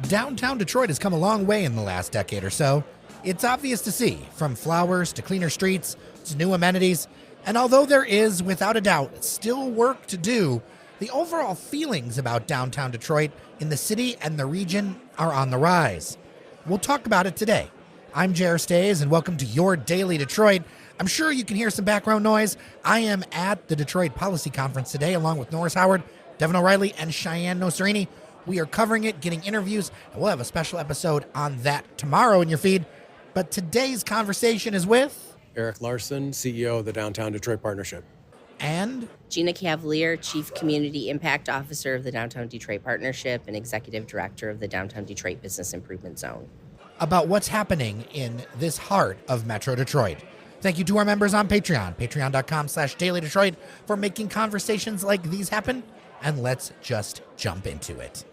Downtown Detroit has come a long way in the last decade or so. It's obvious to see, from flowers to cleaner streets to new amenities. And although there is, without a doubt, still work to do, the overall feelings about downtown Detroit in the city and the region are on the rise. We'll talk about it today. I'm Jer Stays, and welcome to Your Daily Detroit. I'm sure you can hear some background noise. I am at the Detroit Policy Conference today, along with Norris Howard, Devin O'Reilly, and Cheyenne Noserini. We are covering it, getting interviews, and we'll have a special episode on that tomorrow in your feed. But today's conversation is with Eric Larson, CEO of the Downtown Detroit Partnership. And Gina Cavaliere, Chief Community Impact Officer of the Downtown Detroit Partnership and Executive Director of the Downtown Detroit Business Improvement Zone. About what's happening in this heart of Metro Detroit. Thank you to our members on Patreon, patreon.com/dailydetroit, for making conversations like these happen. And let's just jump into it.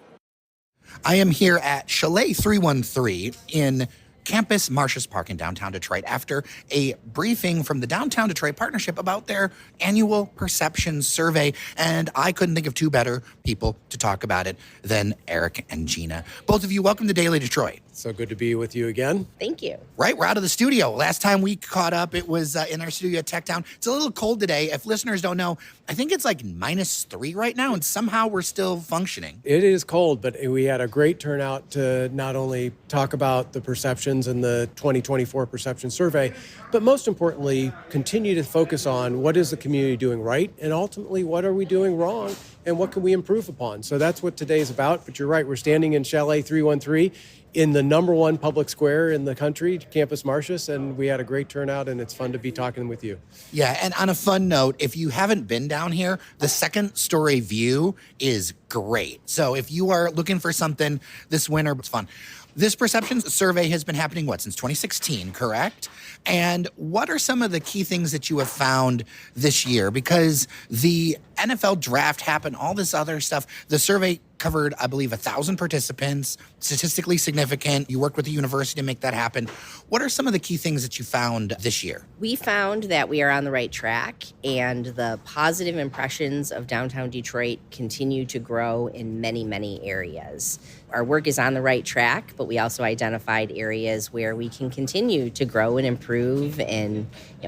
I am here at Chalet 313 in Campus Marcius Park in downtown Detroit after a briefing from the Downtown Detroit Partnership about their annual perception survey. And I couldn't think of two better people to talk about it than Eric and Gina. Both of you, welcome to Daily Detroit. So good to be with you again. Thank you. Right, we're out of the studio. Last time we caught up, it was in our studio at Tech Town. It's a little cold today. If listeners don't know, I think it's like -3 right now, and somehow we're still functioning. It is cold, but we had a great turnout to not only talk about the perceptions in the 2024 perception survey, but most importantly, continue to focus on what is the community doing right, and ultimately, what are we doing wrong, and what can we improve upon? So that's what today's about. But you're right, we're standing in Chalet 313 in the number one public square in the country, Campus Marcius, and we had a great turnout, and it's fun to be talking with you. Yeah, and on a fun note, if you haven't been down here, the second story view is great. So if you are looking for something this winter, it's fun. This perception survey has been happening, since 2016, correct? And what are some of the key things that you have found this year? Because the NFL draft happened, all this other stuff. The survey covered, I believe, 1,000 participants, statistically significant. You worked with the university to make that happen. What are some of the key things that you found this year? We found that we are on the right track, and the positive impressions of downtown Detroit continue to grow in many, many areas. Our work is on the right track, but we also identified areas where we can continue to grow and improve, and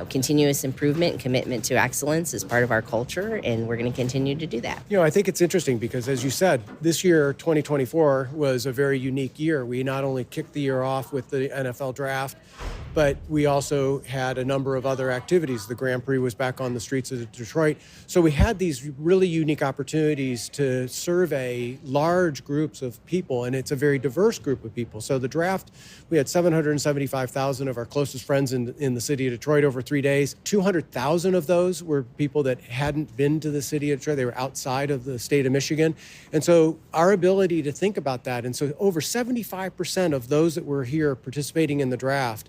continuous improvement and commitment to excellence is part of our culture, and we're going to continue to do that. I think it's interesting because, as you said, this year, 2024, was a very unique year. We not only kicked the year off with the NFL draft, but we also had a number of other activities. The Grand Prix was back on the streets of Detroit. So we had these really unique opportunities to survey large groups of people, and it's a very diverse group of people. So the draft, we had 775,000 of our closest friends in the city of Detroit over 3 days. 200,000 of those were people that hadn't been to the city of Detroit. They were outside of the state of Michigan. And so our ability to think about that, and so over 75% of those that were here participating in the draft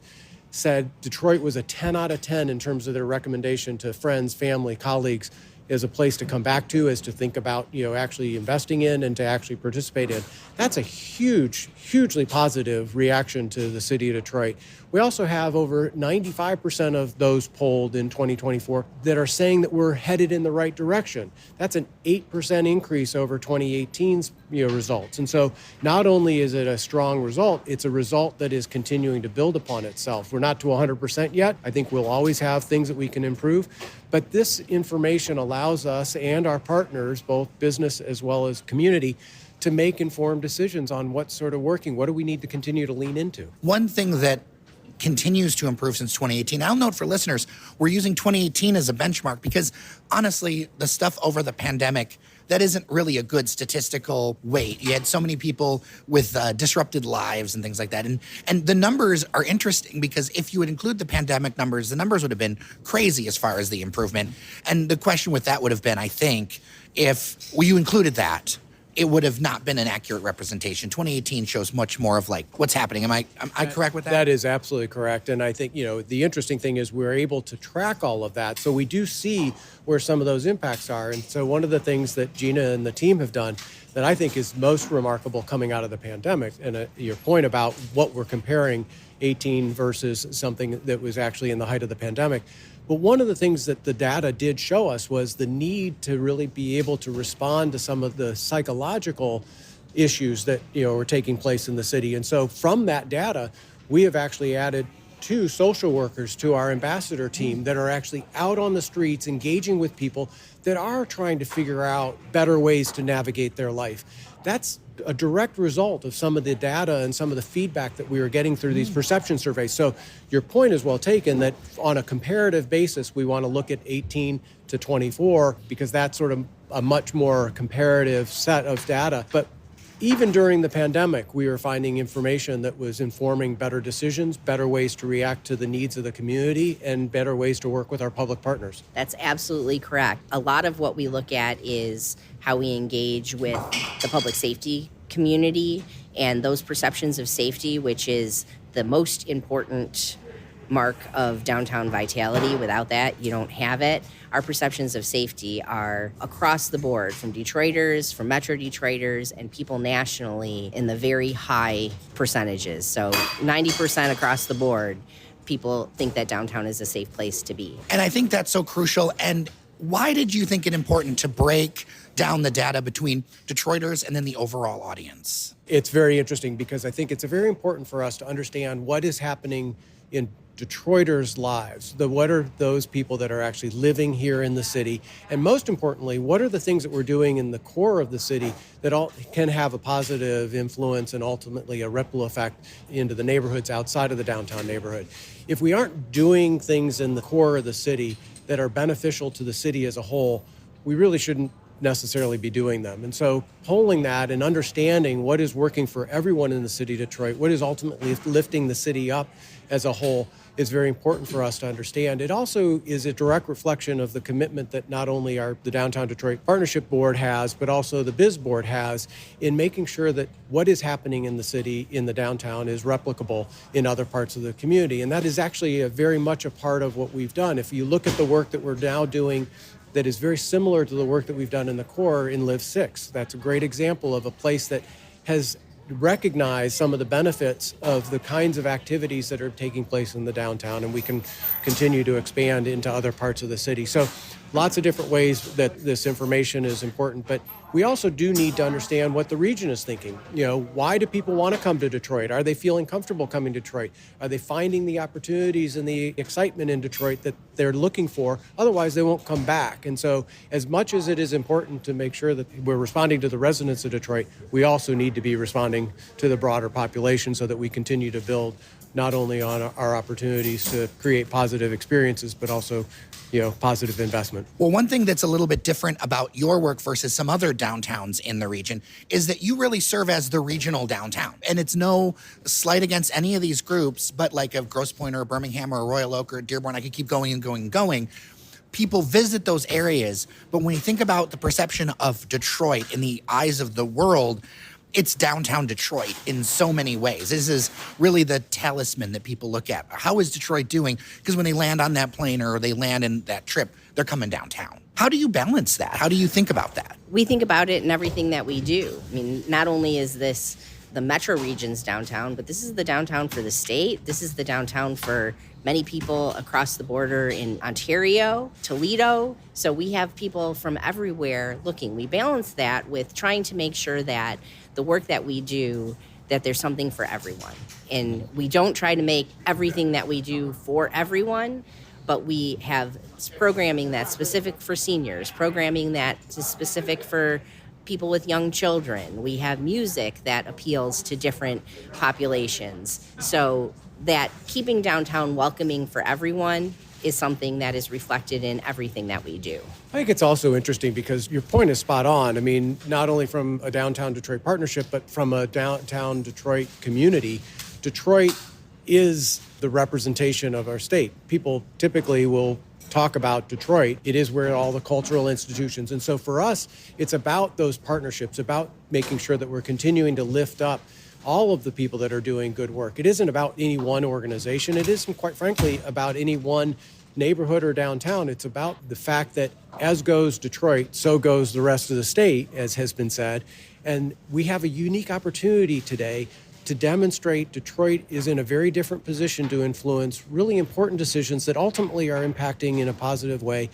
said Detroit was a 10 out of 10 in terms of their recommendation to friends, family, colleagues as a place to come back to, as to think about, actually investing in and to actually participate in. That's a hugely positive reaction to the city of Detroit. We also have over 95% of those polled in 2024 that are saying that we're headed in the right direction. That's an 8% increase over 2018's results. And so not only is it a strong result, it's a result that is continuing to build upon itself. We're not to 100% yet. I think we'll always have things that we can improve. But this information allows us and our partners, both business as well as community, to make informed decisions on what's sort of working. What do we need to continue to lean into? One thing that continues to improve since 2018. I'll note for listeners, we're using 2018 as a benchmark because honestly, the stuff over the pandemic, that isn't really a good statistical weight. You had so many people with disrupted lives and things like that. And the numbers are interesting because if you would include the pandemic numbers, the numbers would have been crazy as far as the improvement. And the question with that would have been, I think, if you included that, it would have not been an accurate representation. 2018 shows much more of what's happening. Am I correct with that? That is absolutely correct. And I think, the interesting thing is we're able to track all of that. So we do see where some of those impacts are. And so one of the things that Gina and the team have done that I think is most remarkable coming out of the pandemic, and your point about what we're comparing 18 versus something that was actually in the height of the pandemic. But one of the things that the data did show us was the need to really be able to respond to some of the psychological issues that are taking place in the city. And so from that data, we have actually added 2 social workers to our ambassador team that are actually out on the streets engaging with people that are trying to figure out better ways to navigate their life. That's a direct result of some of the data and some of the feedback that we are getting through these perception surveys. So your point is well taken that on a comparative basis, we want to look at 18 to 24 because that's sort of a much more comparative set of data. But even during the pandemic, we were finding information that was informing better decisions, better ways to react to the needs of the community, and better ways to work with our public partners. That's absolutely correct. A lot of what we look at is how we engage with the public safety community and those perceptions of safety, which is the most important mark of downtown vitality. Without that, you don't have it. Our perceptions of safety are across the board, from Detroiters, from Metro Detroiters, and people nationally in the very high percentages. So 90% across the board, people think that downtown is a safe place to be. And I think that's so crucial. And why did you think it important to break down the data between Detroiters and then the overall audience? It's very interesting because I think it's very important for us to understand what is happening in Detroiters' lives. What are those people that are actually living here in the city? And most importantly, what are the things that we're doing in the core of the city that all can have a positive influence and ultimately a ripple effect into the neighborhoods outside of the downtown neighborhood? If we aren't doing things in the core of the city that are beneficial to the city as a whole, we really shouldn't necessarily be doing them. And so polling that and understanding what is working for everyone in the city of Detroit, what is ultimately lifting the city up as a whole, is very important for us to understand. It also is a direct reflection of the commitment that not only the Downtown Detroit Partnership Board has, but also the Biz Board has in making sure that what is happening in the city, in the downtown, is replicable in other parts of the community. And that is actually very much a part of what we've done. If you look at the work that we're now doing that is very similar to the work that we've done in the core in Live 6, that's a great example of a place that has recognize some of the benefits of the kinds of activities that are taking place in the downtown, and we can continue to expand into other parts of the city. So lots of different ways that this information is important, but we also do need to understand what the region is thinking. Why do people want to come to Detroit? Are they feeling comfortable coming to Detroit? Are they finding the opportunities and the excitement in Detroit that they're looking for? Otherwise, they won't come back. And so as much as it is important to make sure that we're responding to the residents of Detroit, we also need to be responding to the broader population so that we continue to build not only on our opportunities to create positive experiences, but also positive investment. Well, one thing that's a little bit different about your work versus some other downtowns in the region is that you really serve as the regional downtown. And it's no slight against any of these groups, but like of Grosse Pointe or Birmingham or Royal Oak or Dearborn, I could keep going and going and going. People visit those areas, but when you think about the perception of Detroit in the eyes of the world, it's downtown Detroit in so many ways. This is really the talisman that people look at. How is Detroit doing? Because when they land on that plane or they land in that trip, they're coming downtown. How do you balance that? How do you think about that? We think about it in everything that we do. I mean, not only is this the metro region's downtown, but this is the downtown for the state. This is the downtown for many people across the border in Ontario, Toledo. So we have people from everywhere looking. We balance that with trying to make sure that the work that we do, that there's something for everyone. And we don't try to make everything that we do for everyone, but we have programming that's specific for seniors, programming that is specific for people with young children. We have music that appeals to different populations. So that keeping downtown welcoming for everyone is something that is reflected in everything that we do. I think it's also interesting because your point is spot on. I mean, not only from a downtown Detroit partnership, but from a downtown Detroit community. Detroit is the representation of our state. People typically will talk about Detroit. It is where all the cultural institutions. And so for us, it's about those partnerships, about making sure that we're continuing to lift up all of the people that are doing good work. It isn't about any one organization. It isn't, quite frankly, about any one neighborhood or downtown. It's about the fact that as goes Detroit, so goes the rest of the state, as has been said. And we have a unique opportunity today to demonstrate Detroit is in a very different position to influence really important decisions that ultimately are impacting in a positive way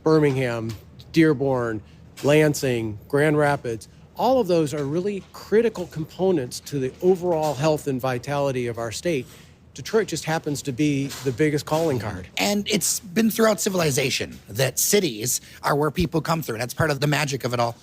Birmingham, Dearborn, Lansing, Grand Rapids, All of those are really critical components to the overall health and vitality of our state. Detroit just happens to be the biggest calling card. And it's been throughout civilization that cities are where people come through. And that's part of the magic of it all.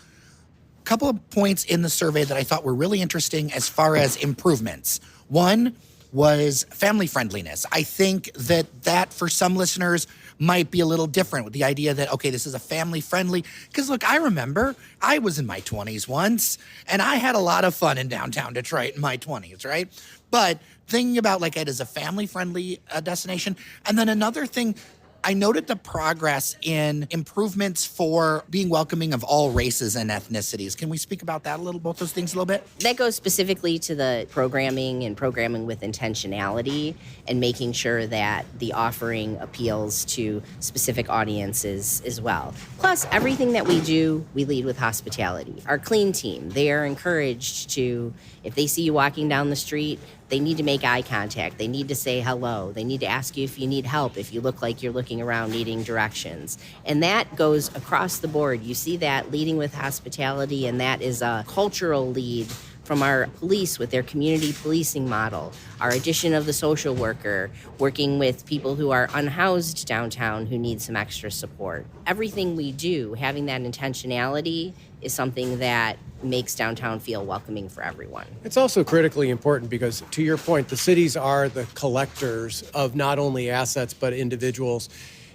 A couple of points in the survey that I thought were really interesting as far as improvements. One was family friendliness. I think that for some listeners might be a little different with the idea that, okay, this is a family friendly. Because look, I remember I was in my 20s once, and I had a lot of fun in downtown Detroit in my 20s, right? But thinking about like it as a family friendly destination. And then another thing, I noted the progress in improvements for being welcoming of all races and ethnicities. Can we speak about that a little, both those things a little bit? That goes specifically to the programming and programming with intentionality and making sure that the offering appeals to specific audiences as well. Plus, everything that we do, we lead with hospitality. Our clean team, they are encouraged to, if they see you walking down the street, they need to make eye contact. They need to say hello. They need to ask you if you need help, if you look like you're looking around needing directions. And that goes across the board. You see that leading with hospitality, and that is a cultural lead from our police with their community policing model, our addition of the social worker, working with people who are unhoused downtown who need some extra support. Everything we do, having that intentionality, is something that makes downtown feel welcoming for everyone. It's also critically important because, to your point, the cities are the collectors of not only assets but individuals.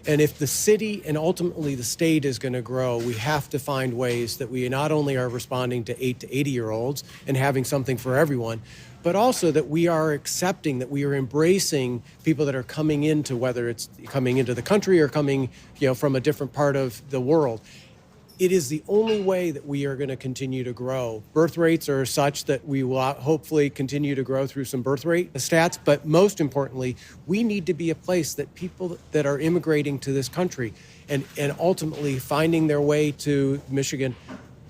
And if the city and ultimately the state is going to grow, we have to find ways that we not only are responding to 8 to 80-year-olds and having something for everyone, but also that we are accepting, that we are embracing people that are coming into, whether it's coming into the country or coming, from a different part of the world. It is the only way that we are going to continue to grow. Birth rates are such that we will hopefully continue to grow through some birth rate stats, but most importantly, we need to be a place that people that are immigrating to this country and ultimately finding their way to Michigan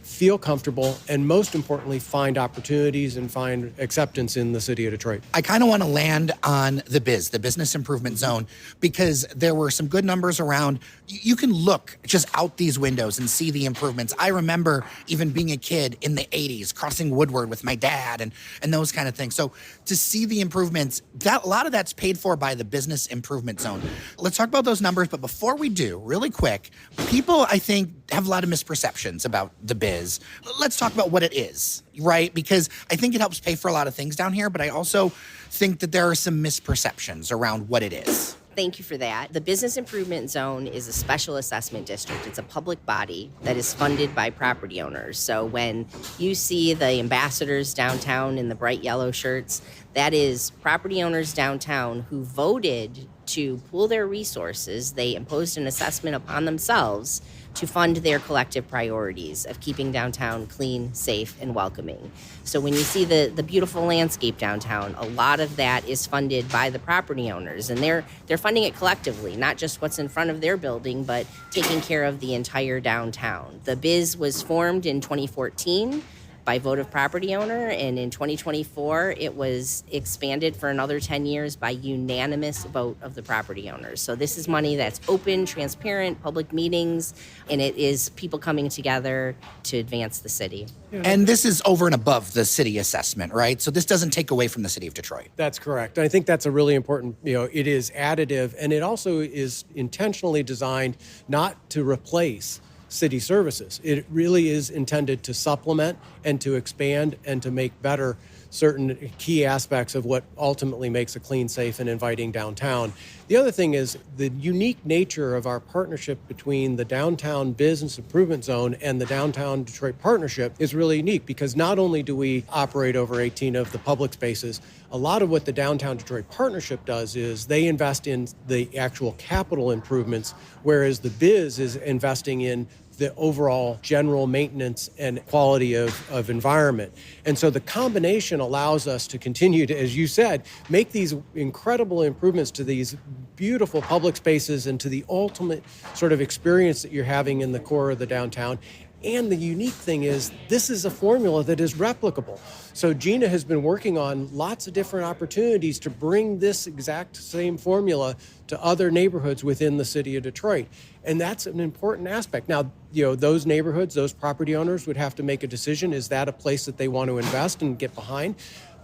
feel comfortable, and most importantly, find opportunities and find acceptance in the city of Detroit. I kind of want to land on the business improvement zone, because there were some good numbers around. You can look just out these windows and see the improvements. I remember even being a kid in the 80s, crossing Woodward with my dad and those kind of things. So to see the improvements, a lot of that's paid for by the business improvement zone. Let's talk about those numbers, but before we do, really quick, people, I think, have a lot of misperceptions about the biz. Let's talk about what it is, right? Because I think it helps pay for a lot of things down here, but I also think that there are some misperceptions around what it is. Thank you for that. The Business Improvement Zone is a special assessment district. It's a public body that is funded by property owners. So when you see the ambassadors downtown in the bright yellow shirts, that is property owners downtown who voted to pool their resources. They imposed an assessment upon themselves to fund their collective priorities of keeping downtown clean, safe, and welcoming. So when you see the beautiful landscape downtown, a lot of that is funded by the property owners, and they're funding it collectively, not just what's in front of their building, but taking care of the entire downtown. The biz was formed in 2014 by vote of property owner, and in 2024 it was expanded for another 10 years by unanimous vote of the property owners. So this is money that's open, transparent, public meetings, and it is people coming together to advance the city. And this is over and above the city assessment, right? So this doesn't take away from the city of Detroit. That's correct. I think that's a really important, it is additive, and it also is intentionally designed not to replace city services. It really is intended to supplement and to expand and to make better certain key aspects of what ultimately makes a clean, safe, and inviting downtown. The other thing is the unique nature of our partnership between the Downtown Business Improvement Zone and the Downtown Detroit Partnership is really unique, because not only do we operate over 18 of the public spaces, a lot of what the Downtown Detroit Partnership does is they invest in the actual capital improvements, whereas the biz is investing in the overall general maintenance and quality of environment. And so the combination allows us to continue to, as you said, make these incredible improvements to these beautiful public spaces and to the ultimate sort of experience that you're having in the core of the downtown, And the unique thing is, this is a formula that is replicable. So Gina has been working on lots of different opportunities to bring this exact same formula to other neighborhoods within the city of Detroit. And that's an important aspect. Now, those neighborhoods, those property owners would have to make a decision. Is that a place that they want to invest and get behind?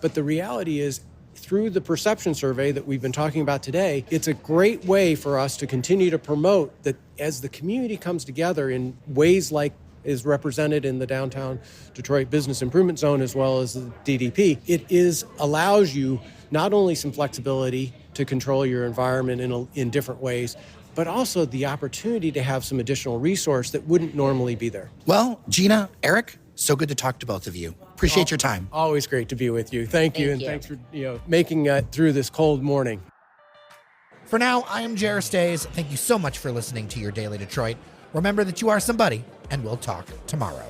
But the reality is, through the perception survey that we've been talking about today, it's a great way for us to continue to promote that as the community comes together in ways like is represented in the downtown Detroit Business Improvement Zone as well as the DDP. It allows you not only some flexibility to control your environment in different ways, but also the opportunity to have some additional resource that wouldn't normally be there. Well, Gina, Eric, so good to talk to both of you. Appreciate your time. Always great to be with you. Thank you. And thanks for making it through this cold morning. For now, I am Jer Stays. Thank you so much for listening to Your Daily Detroit. Remember that you are somebody, and we'll talk tomorrow.